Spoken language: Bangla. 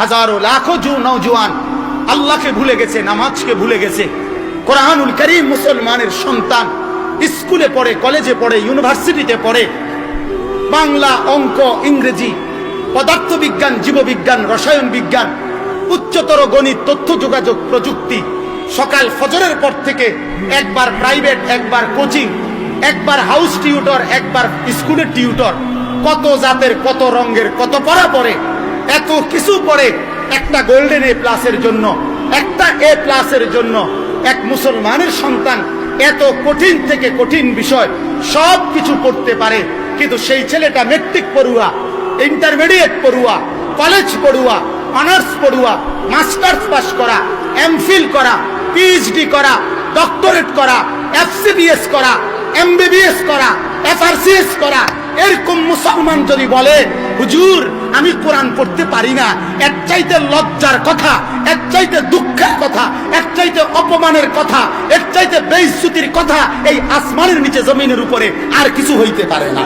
হাজারো লাখো নওজোয়ান আল্লাহকে ভুলে গেছে, নামাজকে ভুলে গেছে। কোরআনুল কারীম মুসলমানের সন্তান স্কুলে পড়ে, কলেজে পড়ে, ইউনিভার্সিটিতে পড়ে, বাংলা, অঙ্ক, ইংরেজি, পদার্থবিজ্ঞান, জীববিজ্ঞান, রসায়ন বিজ্ঞান, উচ্চতর গণিত, তথ্য যোগাযোগ প্রযুক্তি। সকাল ফজরের পর থেকে একবার প্রাইভেট, একবার কোচিং, একবার হাউস টিউটর, একবার স্কুলের টিউটর। কত জাতের, কত রঙের, কত পড়া পড়ে, এত কিছু পড়ে একটা গোল্ডেন এ প্লাসের জন্য, একটা এ প্লাসের জন্য। এক মুসলমানের সন্তান এত কঠিন থেকে কঠিন বিষয় সব কিছু পড়তে পারে, কিন্তু সেই ছেলেটা মেট্রিক পড়ুয়া, ইন্টারমিডিয়েট পড়ুয়া, কলেজ পড়ুয়া, অনার্স পড়ুয়া, মাস্টার্স পাস করা, এমফিল করা, পিএইচডি করা, ডক্টরেট করা, এফসিবিএস করা, এমবিবিএস করা, এফআরসিএস করা, এরকম মুসলমান যদি বলে হুজুর আমি কোরআন পড়তে পারি না, এর চাইতে লজ্জার কথা, এর চাইতে দুঃখের কথা, এর চাইতে অপমানের কথা, এর চাইতে বেইজ্জতির কথা এই আসমানের নিচে জমিনের উপরে আর কিছু হইতে পারে না।